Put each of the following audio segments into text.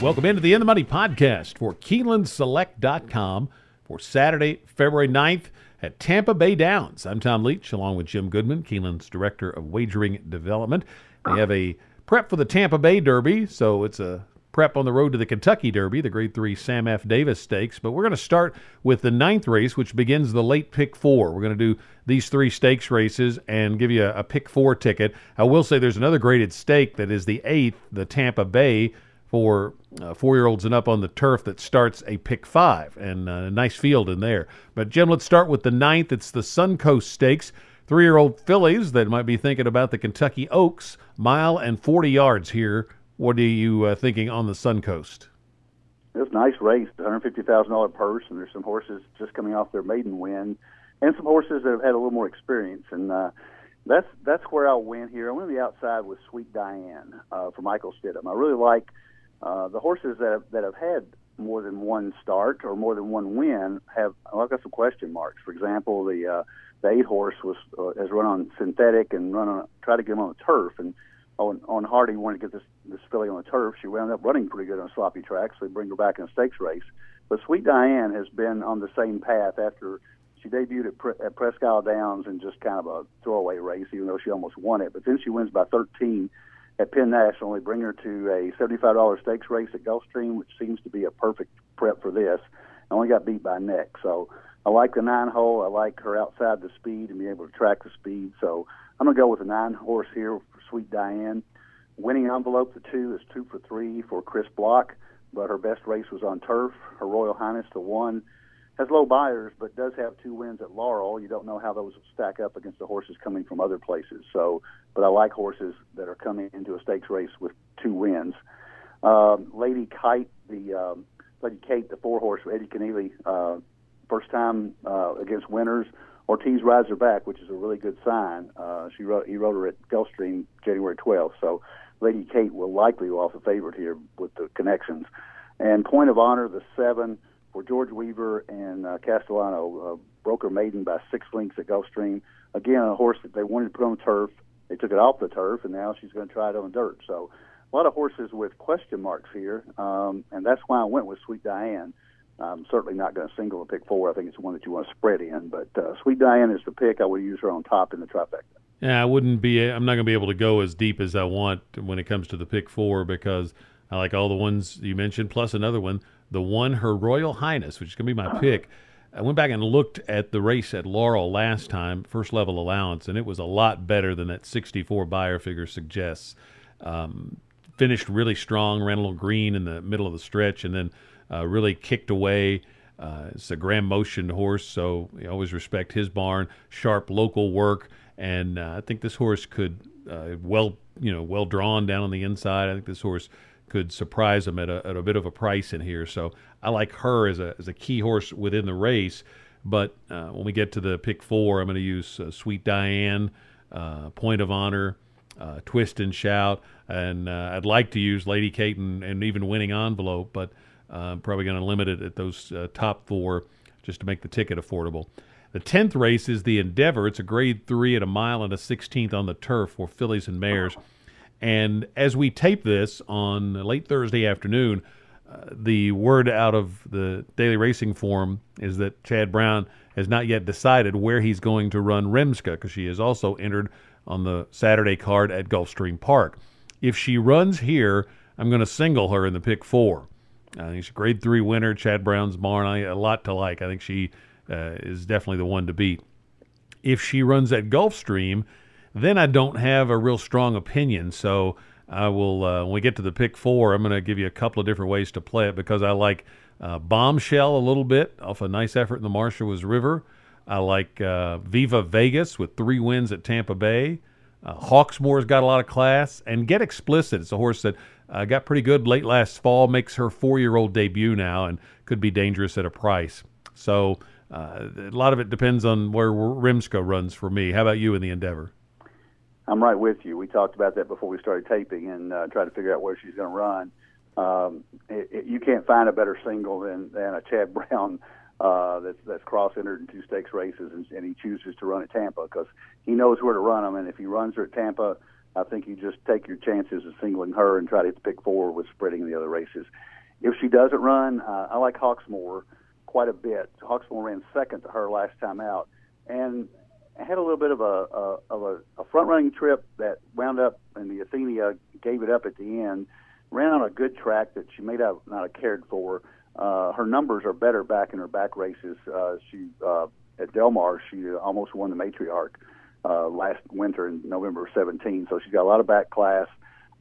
Welcome into the In the Money podcast for KeenelandSelect.com for Saturday, February 9th at Tampa Bay Downs. I'm Tom Leach, along with Jim Goodman, Keeneland's Director of Wagering Development. They have a prep for the Tampa Bay Derby, so it's a prep on the road to the Kentucky Derby, the Grade 3 Sam F. Davis Stakes. But we're going to start with the 9th race, which begins the late pick 4. We're going to do these 3 stakes races and give you a pick 4 ticket. I will say there's another graded stake that is the 8th, the Tampa Bay, for 4-year-olds and up on the turf that starts a pick 5, and a nice field in there. But, Jim, let's start with the 9th. It's the Suncoast Stakes. 3-year-old fillies that might be thinking about the Kentucky Oaks, mile and 40 yards here. What are you thinking on the Suncoast? It's a nice race, $150,000 purse, and there's some horses just coming off their maiden win, and some horses that have had a little more experience. And that's where I'll win here. I went on the outside with Sweet Diane for Michael Stidham. I really like the horses that have had more than one start or more than one win. I've got some question marks. For example, the 8 horse has run on synthetic and tried to get him on the turf, and on Hardy wanted to get this filly on the turf. She wound up running pretty good on a sloppy track, so they bring her back in a stakes race. But Sweet Diane has been on the same path after she debuted at Presque Isle Downs in just kind of a throwaway race, even though she almost won it. But then she wins by 13 at Penn National. They bring her to a $75 stakes race at Gulfstream, which seems to be a perfect prep for this. I only got beat by neck. So I like the 9 hole. I like her outside the speed and being able to track the speed. So I'm going to go with the 9 horse here for Sweet Diane. Winning envelope, the 2 is 2 for 3 for Chris Block, but her best race was on turf. Her Royal Highness, the 1, has low buyers, but does have 2 wins at Laurel. You don't know how those will stack up against the horses coming from other places. So, but I like horses that are coming into a stakes race with 2 wins. Lady Kate, the 4 horse for Eddie Keneally, first time against winners. Ortiz rides her back, which is a really good sign. He rode her at Gulfstream January 12th. So Lady Kate will likely go off the favorite here with the connections. And Point of Honor, the 7 for George Weaver and Castellano, broke her maiden by 6 lengths at Gulfstream. Again, a horse that they wanted to put on the turf. They took it off the turf, and now she's going to try it on dirt. So a lot of horses with question marks here, and that's why I went with Sweet Diane. I'm certainly not going to single a pick 4. I think it's one that you want to spread in. But Sweet Diane is the pick. I would use her on top in the trifecta. Yeah, I'm not going to be able to go as deep as I want when it comes to the pick 4 because I like all the ones you mentioned, plus another one, the 1, Her Royal Highness, which is going to be my pick. I went back and looked at the race at Laurel last time, first level allowance, and it was a lot better than that 64 buyer figure suggests. Finished really strong, ran a little green in the middle of the stretch, and then really kicked away. It's a Grand Motion horse, so you always respect his barn. Sharp local work, and I think this horse could well drawn down on the inside. I think this horse could surprise him at a bit of a price in here. So I like her as a key horse within the race. But when we get to the pick 4, I'm going to use Sweet Diane, Point of Honor, Twist and Shout, and I'd like to use Lady Kate and even Winning Envelope, but I'm probably going to limit it at those top 4 just to make the ticket affordable. The 10th race is the Endeavor. It's a Grade 3 at a mile and a 16th on the turf for fillies and mares. And as we tape this on late Thursday afternoon, the word out of the Daily Racing Form is that Chad Brown has not yet decided where he's going to run Rimska, because she is also entered on the Saturday card at Gulfstream Park. If she runs here, I'm going to single her in the pick 4. I think she's a Grade 3 winner, Chad Brown's barn. A lot to like. I think she is definitely the one to beat. If she runs at Gulfstream, then I don't have a real strong opinion. So I will, when we get to the pick 4, I'm going to give you a couple of different ways to play it because I like Bombshell a little bit off a nice effort in the Marshalls River. I like Viva Vegas with 3 wins at Tampa Bay. Hawksmoor's got a lot of class. And Get Explicit. It's a horse that got pretty good late last fall, makes her 4-year-old debut now, and could be dangerous at a price. So a lot of it depends on where Rimska runs for me. How about you in the Endeavor? I'm right with you. We talked about that before we started taping and tried to figure out where she's going to run. You can't find a better single than a Chad Brown that's cross-entered in 2 stakes races, and he chooses to run at Tampa because he knows where to run them. And if he runs her at Tampa, I think you just take your chances of singling her and try to hit the pick 4 with spreading the other races. If she doesn't run, I like Hawksmoor quite a bit. Hawksmoor ran second to her last time out, and had a little bit of a front running trip that wound up, and the Athenia gave it up at the end. Ran on a good track that she may not have cared for. Her numbers are better back in her back races. She at Del Mar, she almost won the Matriarch last winter in November of 17. So she's got a lot of back class.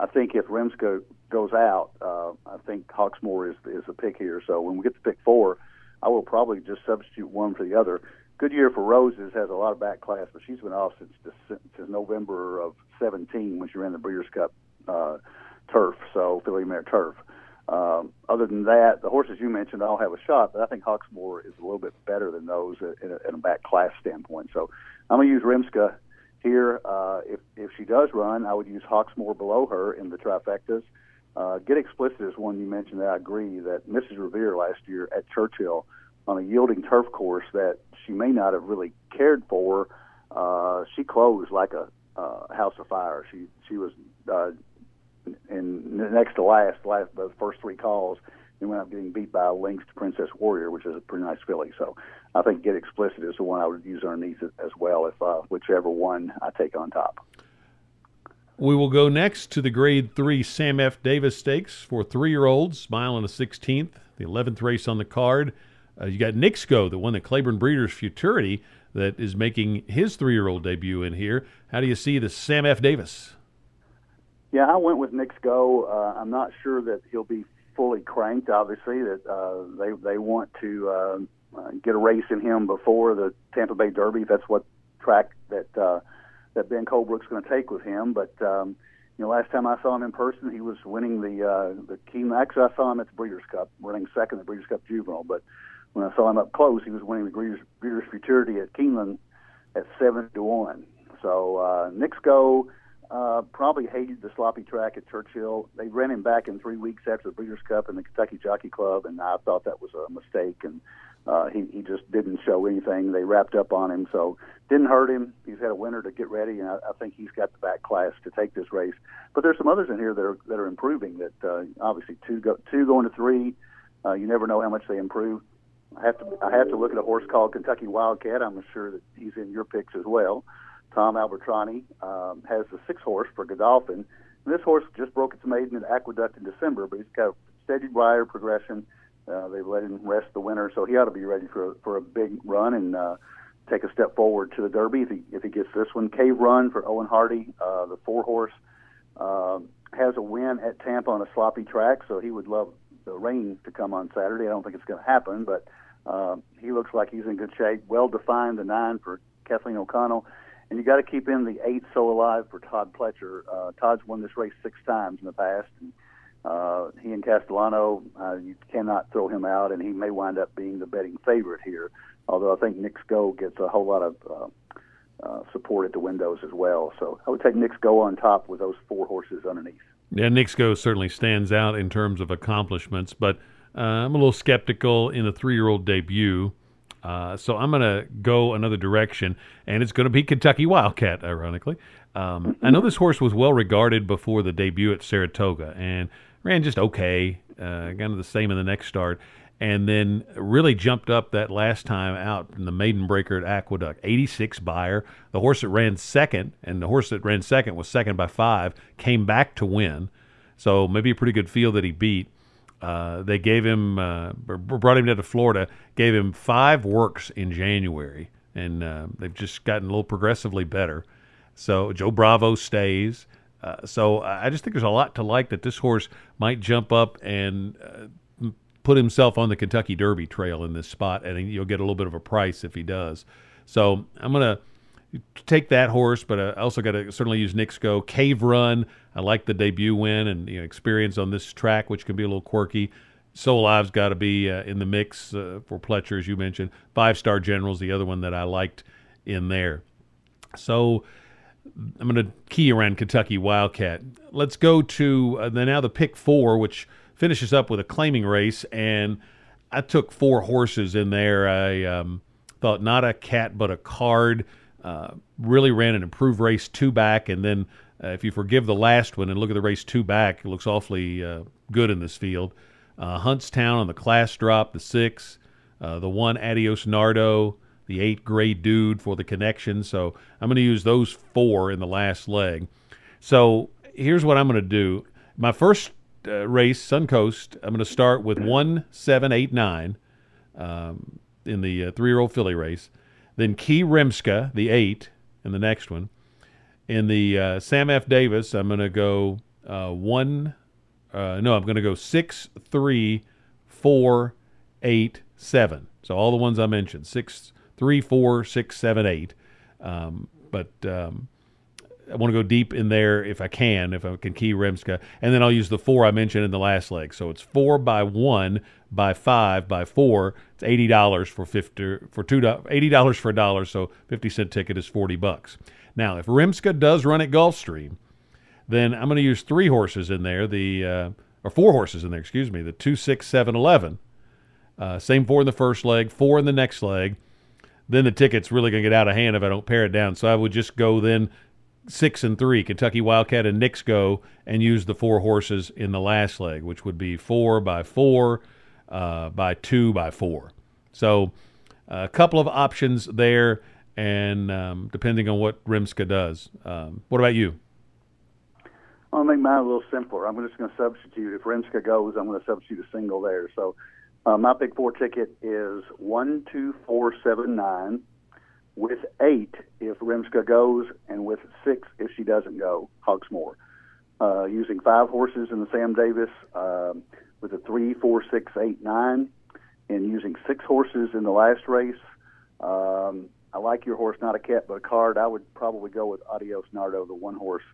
I think if Remska goes out, I think Hawksmoor is the pick here. So when we get to pick 4, I will probably just substitute one for the other. Good year for Roses, has a lot of back class, but she's been off since November of 17 when she ran the Breeders' Cup turf, so filly mare turf. Other than that, the horses you mentioned all have a shot, but I think Hawksmoor is a little bit better than those in a back class standpoint. So I'm going to use Remska here. If she does run, I would use Hawksmoor below her in the trifectas. Get Explicit is one you mentioned that I agree that Mrs. Revere last year at Churchill on a yielding turf course that she may not have really cared for, she closed like a house of fire. She was in next to last the first 3 calls, and went up getting beat by a lynx to Princess Warrior, which is a pretty nice filly. So I think Get Explicit is the one I would use underneath it as well, if whichever one I take on top. We will go next to the Grade 3 Sam F. Davis Stakes for 3-year-olds, mile and a 16th, the 11th race on the card. You got Nixco, the one that Claiborne Breeders' Futurity, that is making his 3-year-old debut in here. How do you see the Sam F. Davis? Yeah, I went with Nixco. I'm not sure that he'll be fully cranked. Obviously, that they want to get a race in him before the Tampa Bay Derby. That's what track that Ben Colebrook's going to take with him. But last time I saw him in person, he was winning the Keeneland. Actually, I saw him at the Breeders' Cup, running second at the Breeders' Cup Juvenile. But when I saw him up close, he was winning the Breeders' Futurity at Keeneland at 7-1. So Nixco probably hated the sloppy track at Churchill. They ran him back in 3 weeks after the Breeders' Cup in the Kentucky Jockey Club, and I thought that was a mistake. And he just didn't show anything. They wrapped up on him, so didn't hurt him. He's had a winter to get ready, and I think he's got the back class to take this race. But there's some others in here that are improving. That obviously two going to 3. You never know how much they improve. I have to look at a horse called Kentucky Wildcat. I'm sure that he's in your picks as well. Tom Albertrani has the 6 horse for Godolphin. And this horse just broke its maiden at Aqueduct in December, but he's got a steady rider progression. They've let him rest the winter, so he ought to be ready for a big run and take a step forward to the Derby if he gets this one. Cave Run for Owen Hardy, the 4 horse, has a win at Tampa on a sloppy track, so he would love the rain to come on Saturday. I don't think it's going to happen, but he looks like he's in good shape. Well defined, the 9 for Kathleen O'Connell. And you got to keep in the 8 So Alive for Todd Pletcher. Todd's won this race 6 times in the past. And, he and Castellano, you cannot throw him out, and he may wind up being the betting favorite here. Although I think Nixco gets a whole lot of support at the windows as well. So I would take Nixco on top with those 4 horses underneath. Yeah, Nixco certainly stands out in terms of accomplishments, but I'm a little skeptical in a 3-year-old debut. So I'm going to go another direction, and it's going to be Kentucky Wildcat, ironically. I know this horse was well regarded before the debut at Saratoga and ran just okay, kind of the same in the next start, and then really jumped up that last time out in the maiden breaker at Aqueduct. 86 buyer. The horse that ran second, and the horse that ran second was second by 5, came back to win. So maybe a pretty good field that he beat. They gave him, brought him down to Florida, gave him 5 works in January, and they've just gotten a little progressively better. So Joe Bravo stays. So I just think there's a lot to like that this horse might jump up and put himself on the Kentucky Derby trail in this spot, and you'll get a little bit of a price if he does. So I'm going to take that horse, but I also got to certainly use Nixco. Cave Run, I like the debut win and experience on this track, which can be a little quirky. So Alive's got to be in the mix for Pletcher, as you mentioned. 5-Star General's the other one that I liked in there. So I'm going to key around Kentucky Wildcat. Let's go to now the pick 4, which finishes up with a claiming race, and I took 4 horses in there. I thought Not a Cat But a Card really ran an improved race 2 back, and then if you forgive the last one and look at the race 2 back, it looks awfully good in this field. Huntstown on the class drop, the 6, the 1 Adios Nardo, the 8 Gray Dude for the connection. So I'm going to use those 4 in the last leg. So here's what I'm going to do. My first race, Suncoast, I'm going to start with 1, 7, 8, 9 in the 3-year-old filly race. Then Key Rimska, the 8, in the next one. In the Sam F. Davis, I'm going to go I'm going to go 6, 3, 4, 8, 7. So all the ones I mentioned, 6, 3, 4, 6, 7, 8. But I want to go deep in there if I can key Rimska. And then I'll use the 4 I mentioned in the last leg. So it's 4 by 1, by 5, by 4. It's $80 for $80 for $1, so 50-cent ticket is $40. Now, if Rimska does run at Gulfstream, then I'm going to use 3 horses in there, or 4 horses in there, excuse me, the 2, 6, 7, 11. Same 4 in the first leg, 4 in the next leg. Then the ticket's really going to get out of hand if I don't pare it down. So I would just go then 6 and 3, Kentucky Wildcat and Knicks Go, and use the 4 horses in the last leg, which would be 4 by 4, by 2 by 4. So a couple of options there, and depending on what Rimska does. What about you? I'll make mine a little simpler. I'm just going to substitute. If Rimska goes, I'm going to substitute a single there. So my Big 4 ticket is 1, 2, 4, 7, 9, with 8 if Rimska goes, and with 6 if she doesn't go, Hogsmore. Using 5 horses in the Sam Davis with a 3, 4, 6, 8, 9, and using 6 horses in the last race. I like your horse, Not a Cat But a Card. I would probably go with Adios Nardo, the 1 horse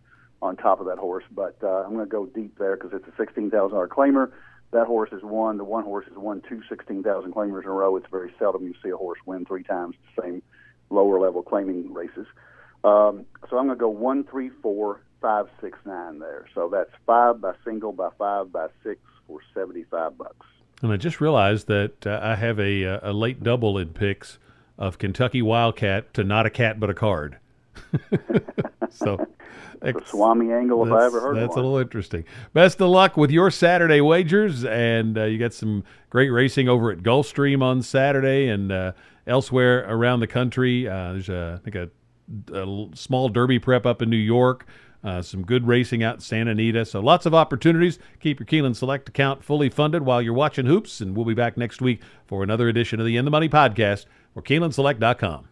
on top of that horse, but I'm going to go deep there because it's a $16,000 claimer. That horse is won. The 1 horse has won 2 $16,000 claimers in a row. It's very seldom you see a horse win 3 times the same lower level claiming races. So I'm going to go 1, 3, 4, 5, 6, 9 there. So that's 5 by single by 5 by 6 for $75. And I just realized that I have a late double in picks of Kentucky Wildcat to Not a Cat But a Card. So it's a Swami angle if I ever heard that's one. A little interesting. Best of luck with your Saturday wagers, and you got some great racing over at Gulfstream on Saturday and elsewhere around the country. There's I think a small Derby prep up in New York. Some good racing out in Santa Anita. So lots of opportunities. Keep your Keeneland Select account fully funded while you're watching hoops, and we'll be back next week for another edition of the In the Money podcast for KeenelandSelect.com.